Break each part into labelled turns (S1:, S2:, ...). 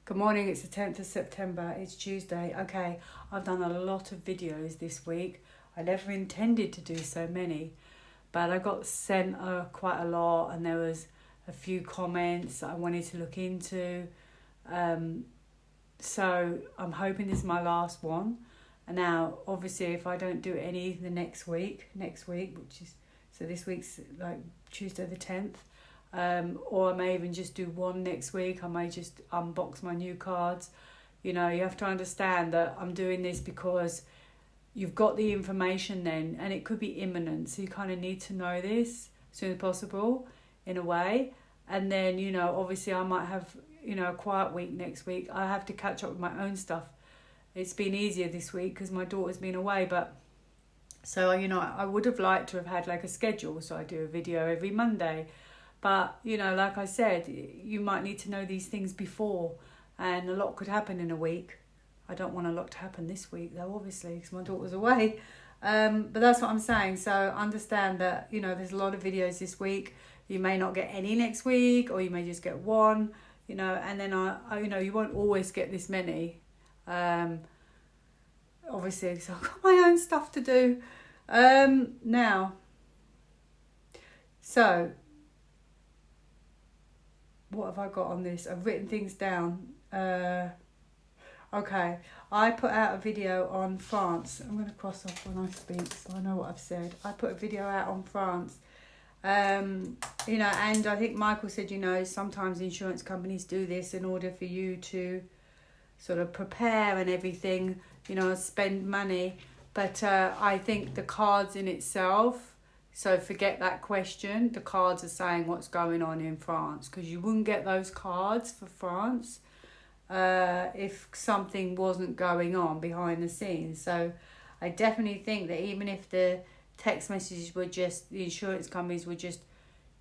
S1: Good morning, it's the 10th of September, it's Tuesday. Okay, I've done a lot of videos this week. I never intended to do so many, but I got sent quite a lot and there was a few comments that I wanted to look into. So I'm hoping this is my last one. And now, obviously, if I don't do any the next week, which is, so this week's like Tuesday the 10th, or I may even just do one next week. I may just unbox my new cards. You know, you have to understand that I'm doing this because you've got the information then, and it could be imminent. So you kind of need to know this as soon as possible, in a way. And then, you know, obviously I might have, you know, a quiet week next week. I have to catch up with my own stuff. It's been easier this week because my daughter's been away, but so, you know, I would have liked to have had like a schedule. So I do a video every Monday. But, you know, like I said, you might need to know these things before, and a lot could happen in a week. I don't want a lot to happen this week, though, obviously, because my daughter's away. But that's what I'm saying. So understand that, you know, there's a lot of videos this week. You may not get any next week, or you may just get one, you know, and then, you know, you won't always get this many. Obviously, so I've got my own stuff to do. Now, so what have I got on this? I've written things down. Okay, I put out a video on France. I'm going to cross off when I speak so I know what I've said. I put a video out on France. You know, and I think Michael said, you know, sometimes insurance companies do this in order for you to sort of prepare and everything, you know, spend money. But I think the cards in itself, so forget that question. The cards are saying what's going on in France, because you wouldn't get those cards for France if something wasn't going on behind the scenes. So I definitely think that even if the text messages were just, the insurance companies were just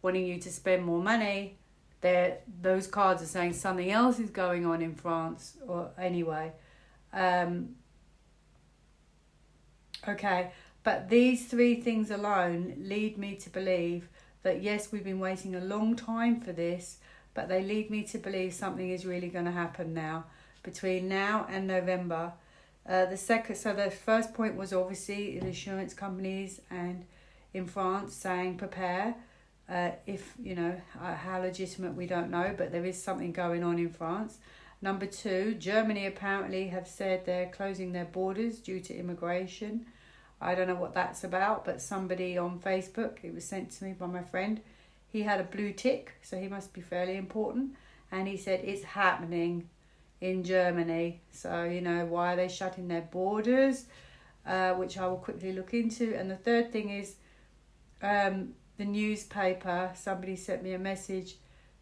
S1: wanting you to spend more money, those cards are saying something else is going on in France, or anyway. Okay. But these three things alone lead me to believe that, yes, we've been waiting a long time for this, but they lead me to believe something is really going to happen now, between now and November. So the first point was obviously the insurance companies and in France saying prepare. If, you know, how legitimate we don't know, but there is something going on in France. Number two, Germany apparently have said they're closing their borders due to immigration. I don't know what that's about, but somebody on Facebook, it was sent to me by my friend, he had a blue tick, so he must be fairly important, and he said it's happening in Germany. So, you know, why are they shutting their borders, which I will quickly look into. And the third thing is the newspaper. Somebody sent me a message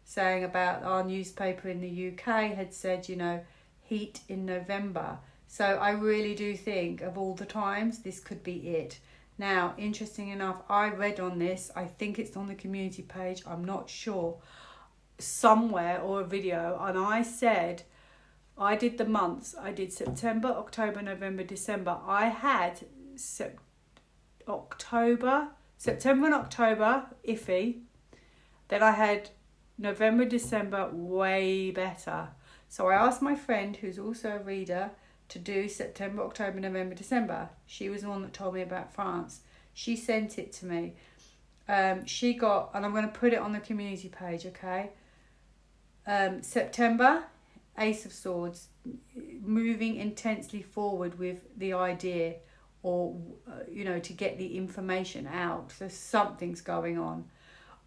S1: saying about our newspaper in the UK had said, you know, heat in November. So I really do think of all the times, this could be it. Now, interesting enough, I read on this, I think it's on the community page, I'm not sure, somewhere, or a video, and I said, I did the months, I did September, October, November, December. I had September and October, iffy. Then I had November, December, way better. So I asked my friend, who's also a reader, to do September, October, November, December. She was the one that told me about France. She sent it to me. She got, and I'm going to put it on the community page, okay? September, Ace of Swords, moving intensely forward with the idea, or, you know, to get the information out. So something's going on.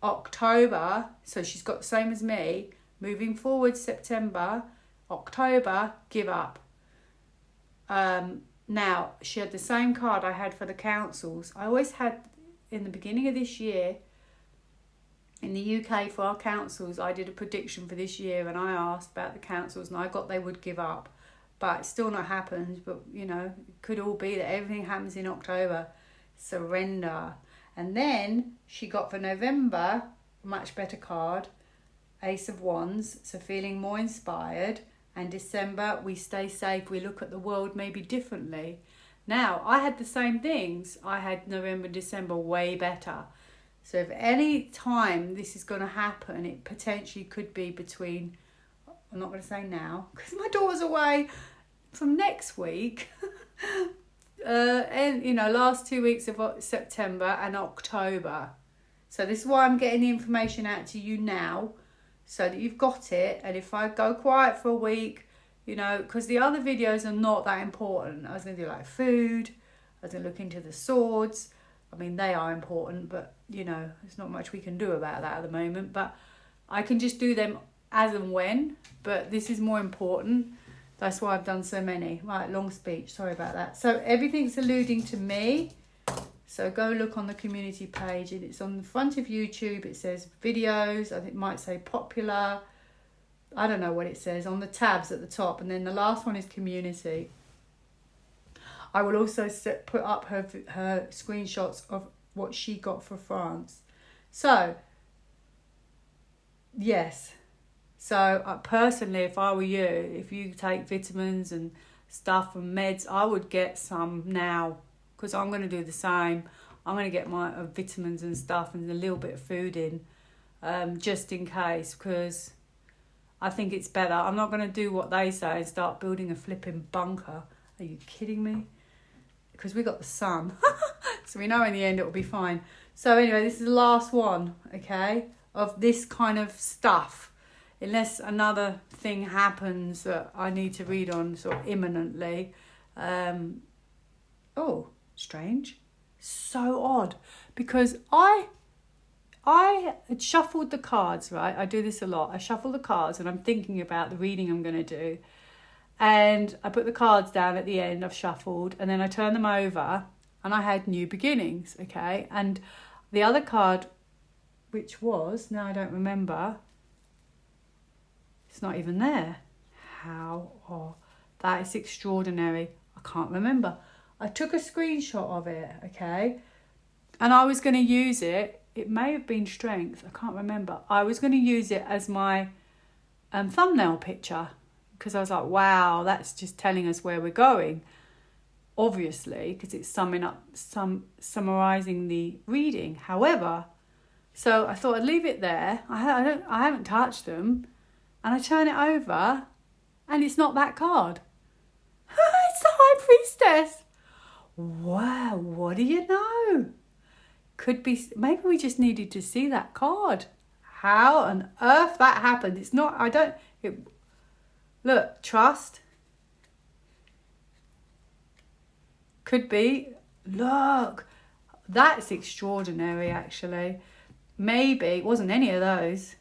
S1: October, so she's got the same as me, moving forward September, October, give up. Now, she had the same card I had for the councils. I always had, in the beginning of this year, in the UK for our councils, I did a prediction for this year and I asked about the councils and I got they would give up. But it's still not happened, but, you know, it could all be that everything happens in October. Surrender. And then she got for November, a much better card, Ace of Wands, so feeling more inspired. And December, we stay safe, we look at the world maybe differently. Now, I had the same things. I had November, December way better. So if any time this is going to happen, it potentially could be between I'm not going to say now because my daughter's away from next week. And last 2 weeks of September and October. So this is why I'm getting the information out to you now, so that you've got it. And if I go quiet for a week, because the other videos are not that important. I was going to do like food. I was going to look into the swords. I mean, they are important, but there's not much we can do about that at the moment. But I can just do them as and when. But this is more important. That's why I've done so many. Right, long speech. Sorry about that. So everything's alluding to me. So go look on the community page. And it's on the front of YouTube. It says videos. I think it might say popular. I don't know what it says on the tabs at the top. And then the last one is community. I will also put up her screenshots of what she got for France. So, yes. So personally, if I were you, if you take vitamins and stuff and meds, I would get some now, because I'm going to do the same. I'm going to get my vitamins and stuff and a little bit of food in, just in case, because I think it's better. I'm not going to do what they say and start building a flipping bunker. Are you kidding me? Because we got the sun. So we know in the end it will be fine. So anyway, this is the last one, okay, of this kind of stuff. Unless another thing happens that I need to read on sort of imminently. Oh, strange. So odd. Because I had shuffled the cards, right? I do this a lot. I shuffle the cards and I'm thinking about the reading I'm going to do. And I put the cards down at the end, I've shuffled, and then I turn them over and I had new beginnings, okay? And the other card, which was, now I don't remember, it's not even there. How? Oh, that is extraordinary. I can't remember. I took a screenshot of it, okay? And I was going to use it. It may have been strength. I can't remember. I was going to use it as my thumbnail picture, because I was like, wow, that's just telling us where we're going. Obviously, because it's summarising the reading. However, so I thought I'd leave it there. I haven't touched them. And I turn it over, and it's not that card. It's the High Priestess. Wow, what do you know? Could be, maybe we just needed to see that card. How on earth that happened? It's not, look, trust. Could be, look, that's extraordinary actually. Maybe, it wasn't any of those.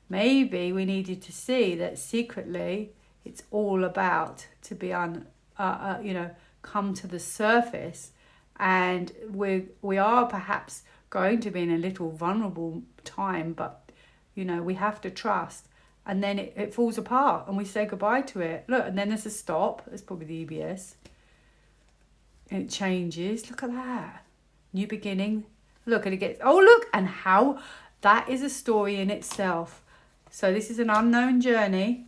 S1: Maybe we needed to see that secretly it's all about to be come to the surface, and we are perhaps going to be in a little vulnerable time, but we have to trust, and then it falls apart and we say goodbye to it. Look, and then there's a stop. That's probably the EBS. And it changes. Look at that. New beginning. Look, and it gets, oh look, and how that is a story in itself. So this is an unknown journey.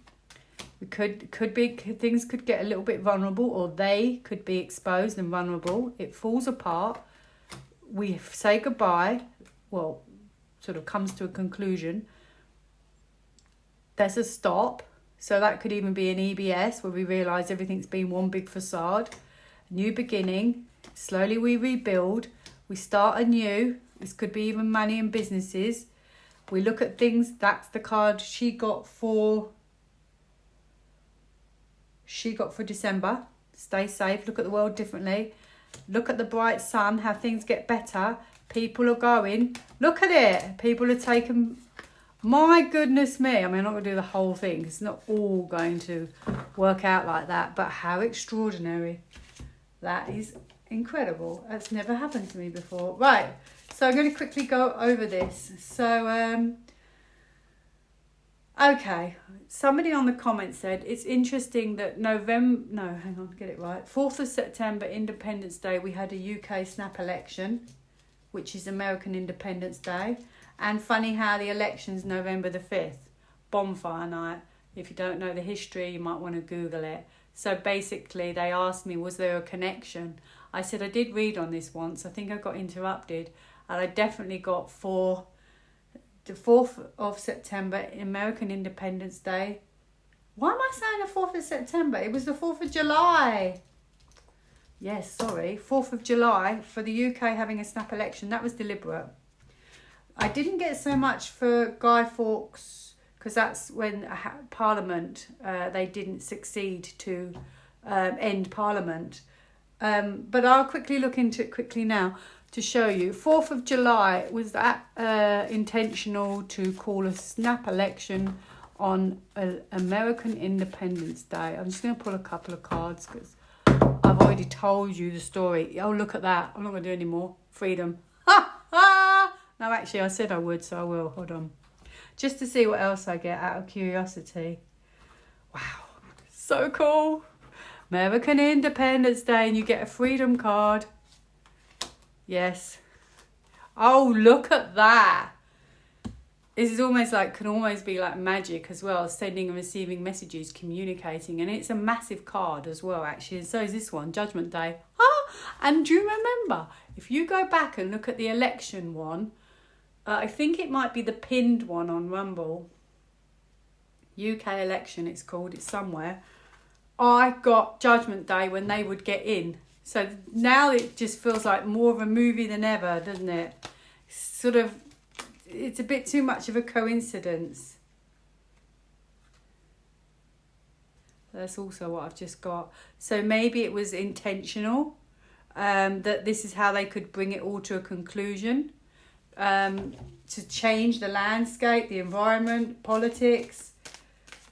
S1: We could be, things could get a little bit vulnerable, or they could be exposed and vulnerable. It falls apart. We say goodbye. Well, sort of comes to a conclusion. There's a stop. So that could even be an EBS, where we realise everything's been one big facade. New beginning. Slowly we rebuild. We start anew. This could be even money and businesses. We look at things. That's the card she got for December. Stay safe. Look at the world differently. Look at the bright sun, how things get better. People are going. Look at it. People are taking. My goodness me. I mean, I'm not going to do the whole thing. It's not all going to work out like that. But how extraordinary. That is incredible. That's never happened to me before. Right. So I'm going to quickly go over this. So, okay. Somebody on the comments said, it's interesting that 4th of September, Independence Day, we had a UK snap election, which is American Independence Day. And funny how the election's November the 5th, bonfire night. If you don't know the history, you might want to Google it. So basically, they asked me, was there a connection? I said, I did read on this once. I think I got interrupted. And I definitely got the 4th of September, American Independence Day, Why am I saying the 4th of September? It was the 4th of July. Yes, sorry. 4th of July for the UK having a snap election. That was deliberate. I didn't get so much for Guy Fawkes because that's when Parliament, they didn't succeed to end Parliament. But I'll quickly look into it quickly now to show you. 4th of July, was that intentional to call a snap election on American Independence Day? I'm just going to pull a couple of cards because I've already told you the story. Oh, look at that. I'm not going to do any more. Freedom. Ha! Ha! No, actually, I said I would, so I will. Hold on. Just to see what else I get out of curiosity. Wow. So cool. American Independence Day, and you get a freedom card. Yes. Oh, look at that. This is almost like, can almost be like magic as well, sending and receiving messages, communicating. And it's a massive card as well, actually. And so is this one, Judgment Day. And do you remember, if you go back and look at the election one, I think it might be the pinned one on Rumble. UK election, it's called. It's somewhere. I got Judgment Day when they would get in. So now it just feels like more of a movie than ever, doesn't it? Sort of, it's a bit too much of a coincidence. That's also what I've just got. So maybe it was intentional, that this is how they could bring it all to a conclusion, to change the landscape, the environment, politics.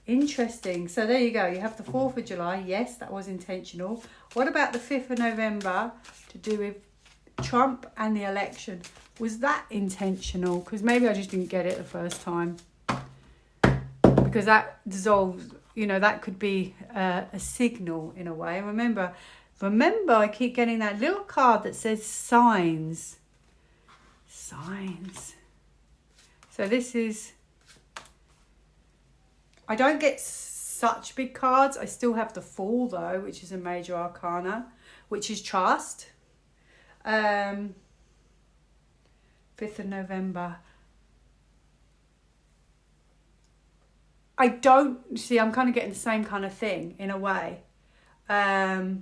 S1: Interesting. So there you go. You have the 4th of July. Yes, that was intentional. What about the 5th of November to do with Trump and the election? Was that intentional? Because maybe I just didn't get it the first time. Because that dissolves, you know, that could be a signal in a way. Remember, I keep getting that little card that says signs. Signs. So this is... I don't get such big cards. I still have the Fool, though, which is a major arcana, which is trust. 5th of November. I don't... See, I'm kind of getting the same kind of thing, in a way. But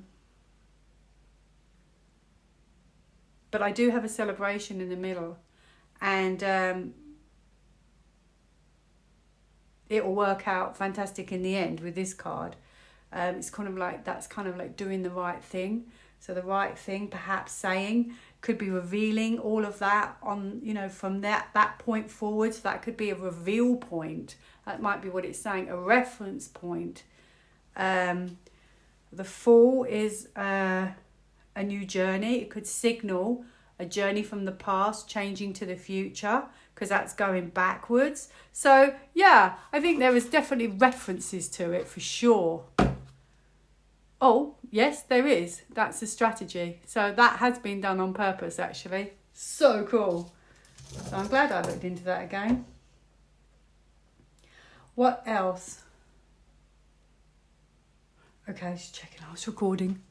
S1: I do have a celebration in the middle. And... it will work out fantastic in the end with this card. It's kind of like, that's kind of like doing the right thing. So the right thing, perhaps saying, could be revealing all of that on, you know, from that point forward. So that could be a reveal point. That might be what it's saying, a reference point. The Fool is a new journey. It could signal a journey from the past changing to the future, because that's going backwards. So yeah, I think there is definitely references to it for sure. Oh yes, there is. That's a strategy. So that has been done on purpose, actually. So cool. So I'm glad I looked into that again. What else? Okay, just checking I was recording.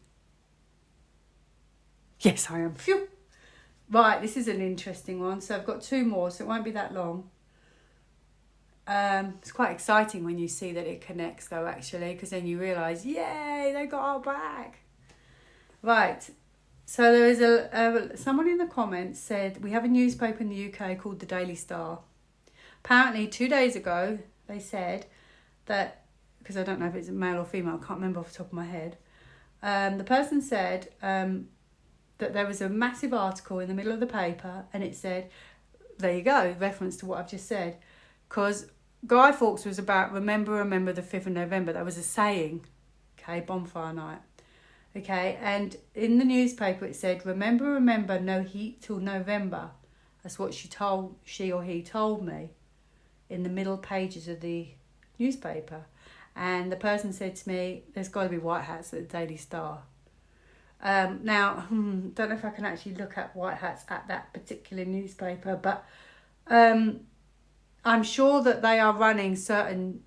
S1: Yes, I am. Phew. Right, this is an interesting one. So I've got 2 more, so it won't be that long. It's quite exciting when you see that it connects, though, actually, because then you realise, yay, they got our back. Right, so there is someone in the comments said, we have a newspaper in the UK called the Daily Star. Apparently, 2 days ago, they said that, because I don't know if it's male or female, I can't remember off the top of my head. The person said... that there was a massive article in the middle of the paper, and it said, there you go, reference to what I've just said, because Guy Fawkes was about remember the 5th of November. That was a saying, okay, bonfire night, okay, and in the newspaper it said, remember, no heat till November. That's what she or he told me in the middle pages of the newspaper. And the person said to me, there's got to be white hats at the Daily Star. Now, don't know if I can actually look at white hats at that particular newspaper, but I'm sure that they are running certain,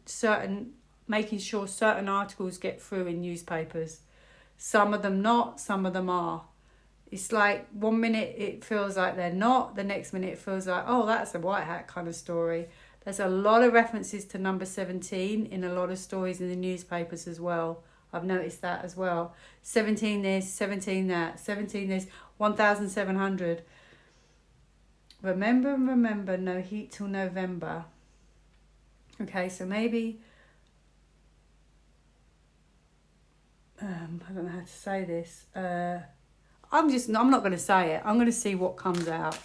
S1: making sure certain articles get through in newspapers. Some of them not, some of them are. It's like 1 minute it feels like they're not, the next minute it feels like, oh, that's a white hat kind of story. There's a lot of references to number 17 in a lot of stories in the newspapers as well. I've noticed that as well. 17 this, 17 that, 17 this, 1,700. Remember, no heat till November. Okay, so maybe, I don't know how to say this. I'm not going to say it. I'm going to see what comes out.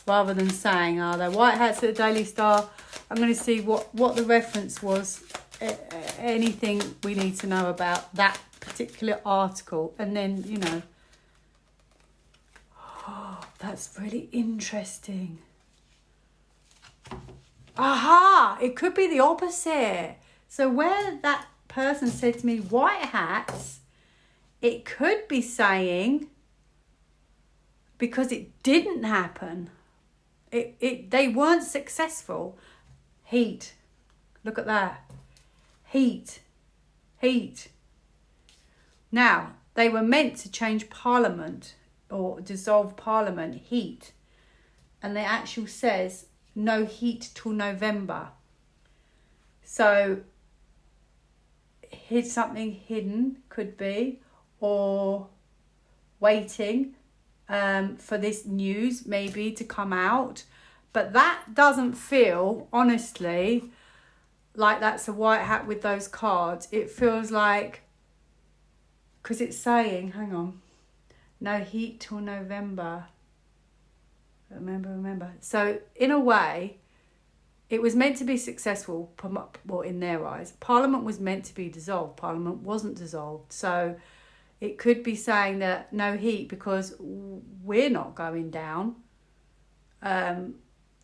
S1: Rather than saying, are there white hats at the Daily Star? I'm going to see what the reference was. Anything we need to know about that particular article. And then, you know. Oh, that's really interesting. Aha! It could be the opposite. So where that person said to me, white hats, it could be saying, because it didn't happen, they weren't successful. Heat. Look at that. Heat. Now, they were meant to change Parliament or dissolve Parliament. Heat. And the actual says no heat till November. So here's something hidden, could be, or waiting for this news maybe to come out. But that doesn't feel, honestly, like that's a white hat with those cards. It feels like, because it's saying, hang on, no heat till November. Remember. So in a way, it was meant to be successful, well, in their eyes. Parliament was meant to be dissolved. Parliament wasn't dissolved. So it could be saying that no heat because we're not going down.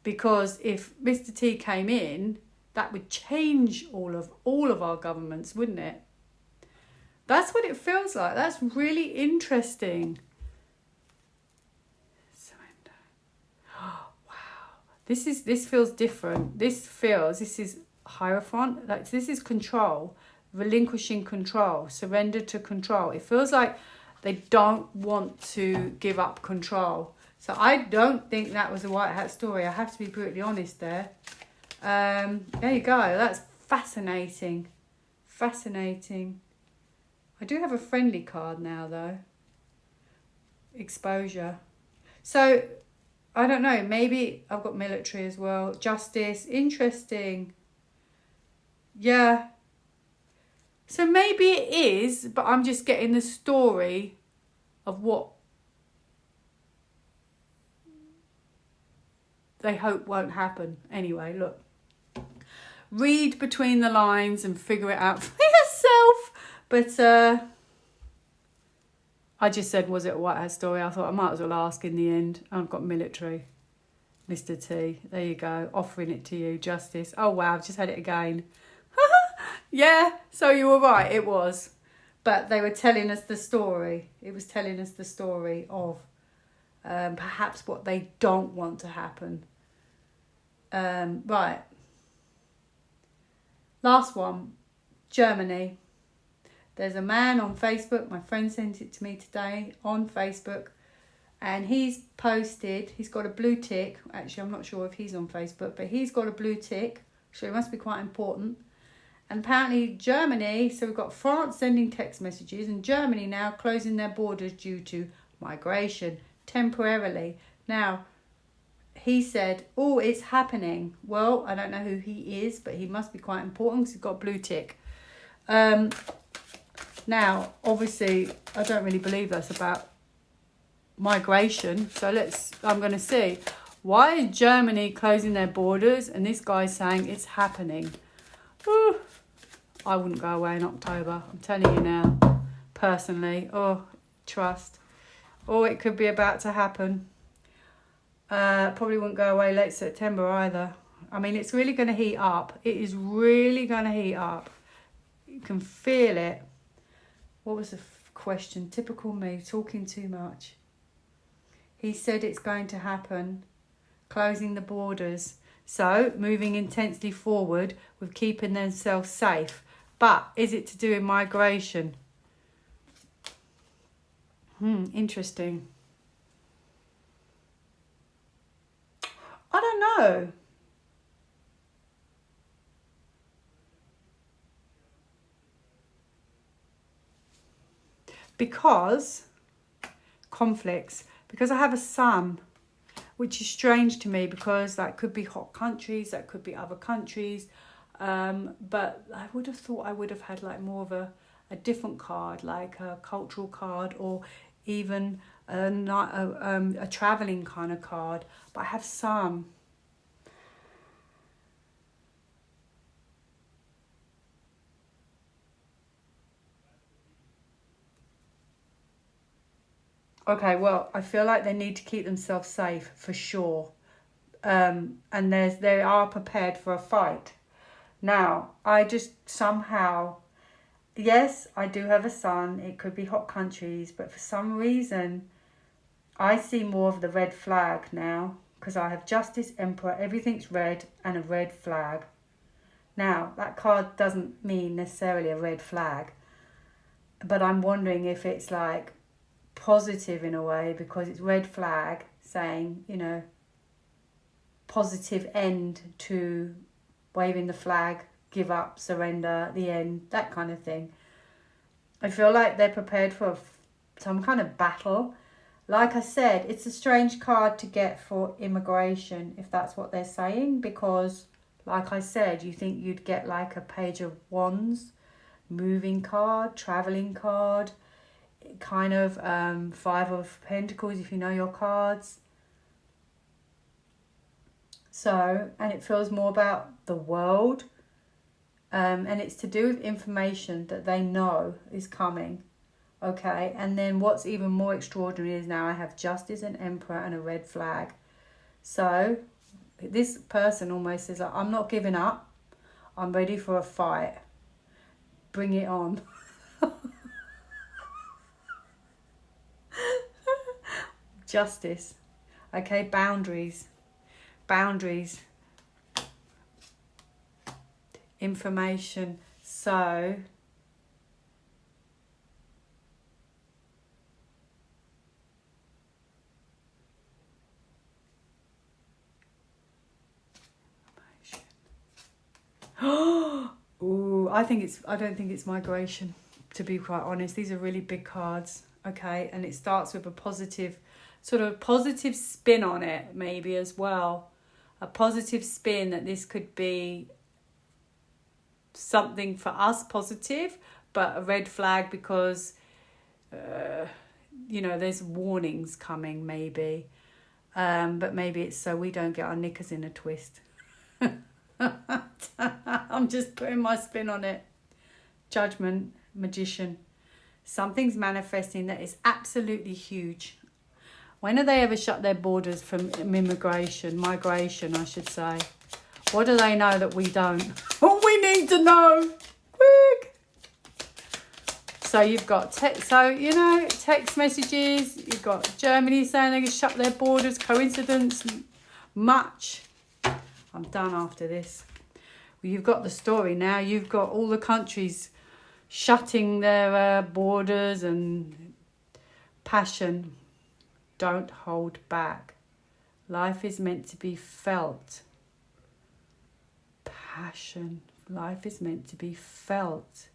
S1: Because if Mr. T came in, that would change all of our governments, wouldn't it? That's what it feels like. That's really interesting. Surrender. Oh, wow. This feels different. This is Hierophant. Like, this is control. Relinquishing control. Surrender to control. It feels like they don't want to give up control. So I don't think that was a white hat story. I have to be brutally honest there. There you go. That's fascinating. I do have a friendly card now, though. Exposure. So, I don't know. Maybe I've got military as well. Justice. Interesting. Yeah. So maybe it is, but I'm just getting the story of what they hope won't happen. Anyway, look. Read between the lines and figure it out for yourself. But I just said, was it a white hat story? I thought I might as well ask in the end. I've got military. Mr. T. There you go. Offering it to you. Justice. Oh, wow. I've just had it again. Yeah. So you were right. It was. But they were telling us the story. It was telling us the story of perhaps what they don't want to happen. Right. Last one. Germany. There's a man on Facebook. My friend sent it to me today on Facebook. And he's posted, he's got a blue tick. Actually, I'm not sure if he's on Facebook, but he's got a blue tick. So it must be quite important. And apparently Germany, so we've got France sending text messages and Germany now closing their borders due to migration temporarily. Now, he said, oh, it's happening. Well, I don't know who he is, but he must be quite important because he's got a blue tick. Now, obviously, I don't really believe that's about migration. So I'm going to see. Why is Germany closing their borders and this guy's saying it's happening? Ooh, I wouldn't go away in October. I'm telling you now, personally. Oh, trust. Or it could be about to happen. Probably wouldn't go away late September either. I mean, it's really going to heat up. It is really going to heat up. You can feel it. What was the question? Typical me, talking too much. He said it's going to happen. Closing the borders. So, moving intensely forward with keeping themselves safe. But, is it to do with migration? Interesting. I don't know. because conflicts, because I have a sun, which is strange to me because that could be hot countries, that could be other countries. But I would have thought I would have had like more of a different card, like a cultural card or even a traveling kind of card. But I have some. Okay, well, I feel like they need to keep themselves safe for sure. And they are prepared for a fight. Now, I just somehow, yes, I do have a son. It could be hot countries, but for some reason, I see more of the red flag now because I have Justice, Emperor, everything's red and a red flag. Now, that card doesn't mean necessarily a red flag, but I'm wondering if it's like positive in a way because it's red flag saying, you know, positive end to waving the flag, give up, surrender, the end, that kind of thing. I feel like they're prepared for some kind of battle. Like I said, it's a strange card to get for immigration, if that's what they're saying, because, like I said, you think you'd get like a Page of Wands, moving card, traveling card, kind of Five of Pentacles, if you know your cards. So, and it feels more about the world. And it's to do with information that they know is coming. Okay, and then what's even more extraordinary is now I have Justice, and Emperor, and a red flag. So, this person almost is like, I'm not giving up. I'm ready for a fight. Bring it on. Justice. Okay, boundaries. Boundaries. Information. So ooh, I don't think it's migration, to be quite honest. These are really big cards. Okay, and it starts with a positive spin on it, maybe as well. A positive spin that this could be something for us positive, but a red flag because, there's warnings coming maybe. But maybe it's so we don't get our knickers in a twist. I'm just putting my spin on it. Judgment, Magician. Something's manifesting that is absolutely huge. When have they ever shut their borders from migration, I should say? What do they know that we don't? What we need to know. Quick. So you've got text messages. You've got Germany saying they can shut their borders. Coincidence? Much. I'm done after this. Well, you've got the story now. You've got all the countries shutting their borders and passion. Don't hold back. Life is meant to be felt. Passion. Life is meant to be felt.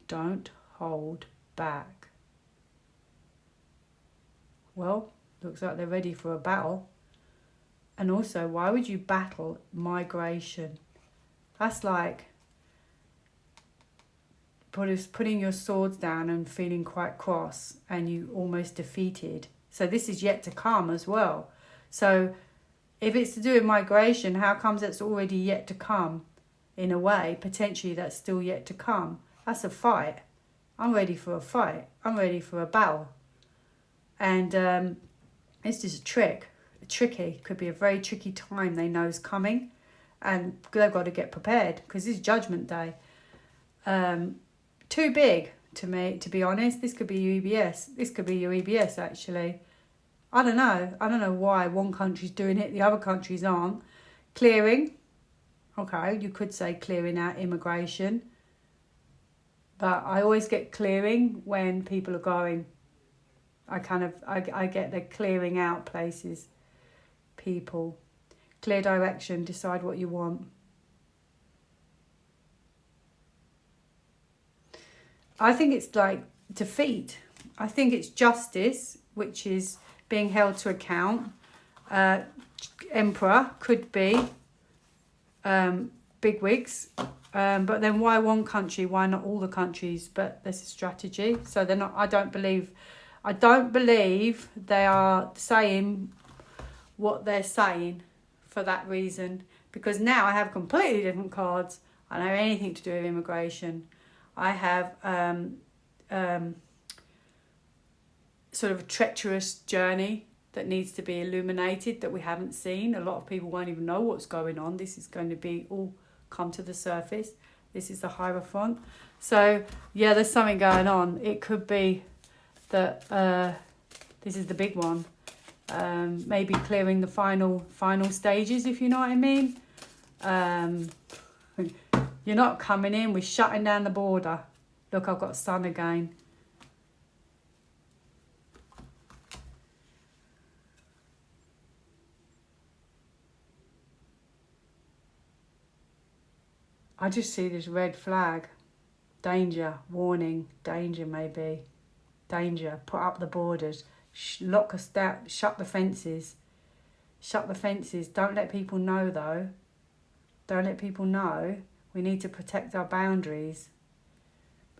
S1: Don't hold back. Well, looks like they're ready for a battle. And also, why would you battle migration? That's like putting your swords down and feeling quite cross and you almost defeated. So this is yet to come as well. So if it's to do with migration, how comes it's already yet to come? In a way, potentially that's still yet to come. That's a fight. I'm ready for a fight. I'm ready for a battle. And it's just tricky. Could be a very tricky time they know is coming. And they've got to get prepared because it's Judgment Day. Too big to me, to be honest. This could be your EBS. This could be your EBS, actually. I don't know why one country's doing it, the other countries aren't. Clearing. Okay, you could say clearing out immigration. But I always get clearing when people are going. I get the clearing out places. People. Clear direction. Decide what you want. I think it's like defeat. I think it's justice, which is being held to account. Emperor could be bigwigs. But then why one country? Why not all the countries? But there's a strategy. So they're not. I don't believe they are saying what they're saying for that reason. Because now I have completely different cards. I don't have anything to do with immigration. I have sort of a treacherous journey that needs to be illuminated that we haven't seen. A lot of people won't even know what's going on. This is going to be all come to the surface. This is the Hierophant. So yeah, there's something going on. It could be that this is the big one. Maybe clearing the final stages, if you know what I mean. You're not coming in. We're shutting down the border. Look, I've got sun again. I just see this red flag. Danger, warning, danger maybe. Danger, put up the borders. Lock us down, shut the fences. Shut the fences. Don't let people know though. Don't let people know. We need to protect our boundaries.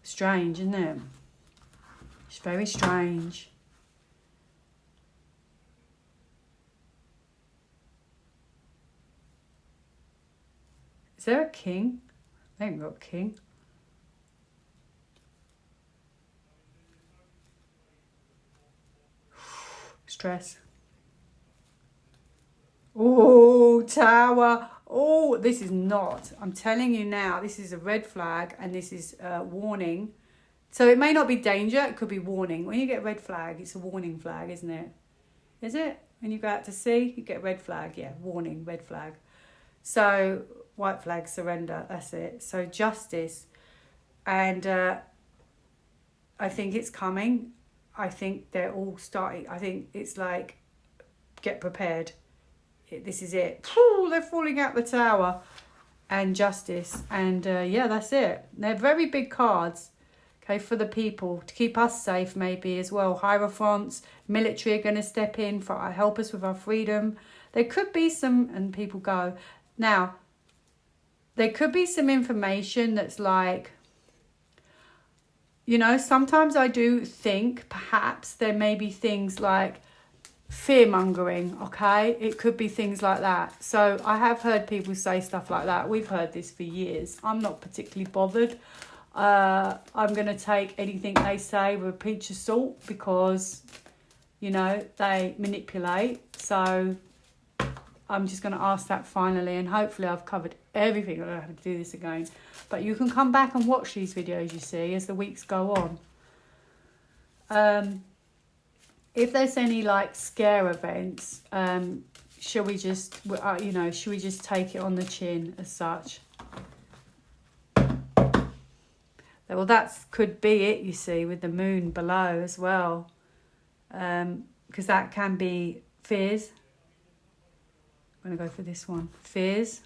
S1: Strange, isn't it? It's very strange. Is there a king? They ain't got a king. Stress. Oh, tower. Oh, this is not. I'm telling you now, this is a red flag and this is a warning. So it may not be danger, it could be warning. When you get a red flag, it's a warning flag, isn't it? Is it? When you go out to sea, you get a red flag. Yeah, warning, red flag. So white flag, surrender, that's it. So justice. And I think it's coming. I think they're all starting. I think it's like, get prepared. This is it. Ooh, they're falling out the tower. And justice. And yeah, that's it. They're very big cards. Okay, for the people. To keep us safe maybe as well. Hierophants, military are going to step in for help us with our freedom. There could be some, and people go. Now, there could be some information that's like, you know, sometimes I do think perhaps there may be things like fear-mongering, okay? It could be things like that. So I have heard people say stuff like that. We've heard this for years. I'm not particularly bothered. I'm going to take anything they say with a pinch of salt because, you know, they manipulate. So I'm just going to ask that finally, and hopefully I've covered everything. I don't have to do this again. But you can come back and watch these videos, you see, as the weeks go on. If there's any like scare events, should we just, you know, should we just take it on the chin as such? Well, that could be it, you see, with the moon below as well. Because that can be fears. I'm going to go for this one. Fears.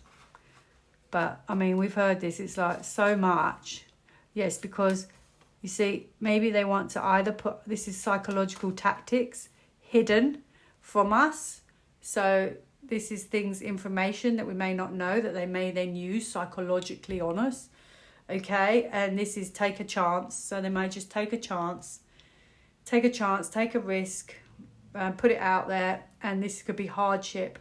S1: But, I mean, we've heard this. It's like so much. Yes, because, you see, maybe they want to either put... This is psychological tactics hidden from us. So this is things, information that we may not know that they may then use psychologically on us. Okay, and this is take a chance. So they may just take a chance, take a risk, put it out there. And this could be hardship,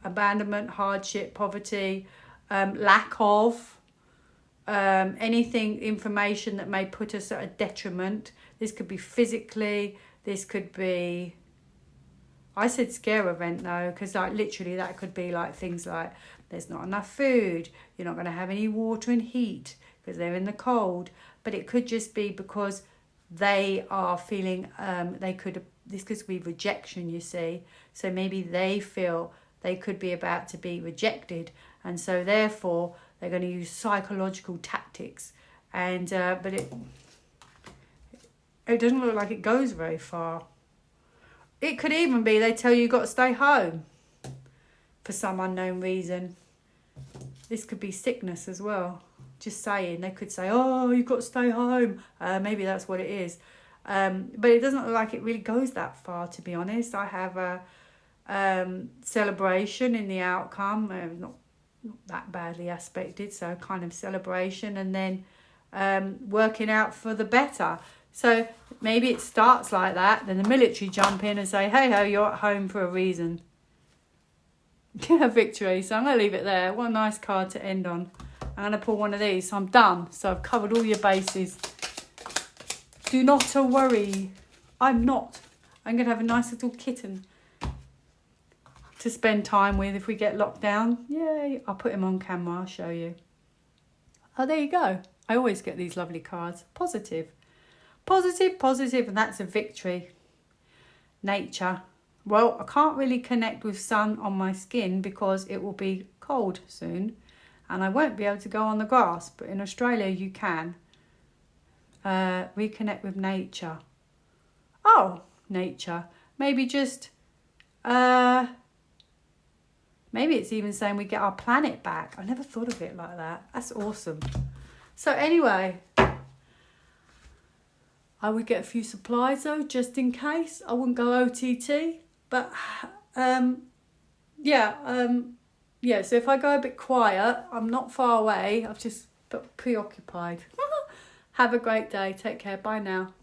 S1: abandonment, hardship, poverty, lack of anything, information that may put us at a detriment. This could be physically, this could be, I said scare event though, because like literally that could be like things like there's not enough food, you're not going to have any water and heat because they're in the cold. But it could just be because they are feeling, this could be rejection, you see. So maybe they feel they could be about to be rejected. And so therefore they're going to use psychological tactics. And but it doesn't look like it goes very far. It could even be they tell you you've got to stay home for some unknown reason. This could be sickness as well. Just saying. They could say, oh, you've got to stay home. Maybe that's what it is. But it doesn't look like it really goes that far, to be honest. I have a celebration in the outcome, not that badly aspected, so kind of celebration, and then working out for the better. So maybe it starts like that, then the military jump in and say, hey ho, you're at home for a reason. Yeah, victory. So I'm going to leave it there. What a nice card to end on. I'm going to pull one of these, so I'm done. So I've covered all your bases. Do not worry. I'm not. I'm going to have a nice little kitten to spend time with if we get locked down. Yay. I'll put him on camera. I'll show you. Oh, there you go. I always get these lovely cards. Positive. Positive, positive, and that's a victory. Nature. Well, I can't really connect with sun on my skin because it will be cold soon and I won't be able to go on the grass. But in Australia, you can. Reconnect with nature. Oh, nature. Maybe just... maybe it's even saying we get our planet back. I never thought of it like that. That's awesome. So anyway... I would get a few supplies though, just in case. I wouldn't go OTT. But, so if I go a bit quiet, I'm not far away. I've just got preoccupied. Have a great day. Take care. Bye now.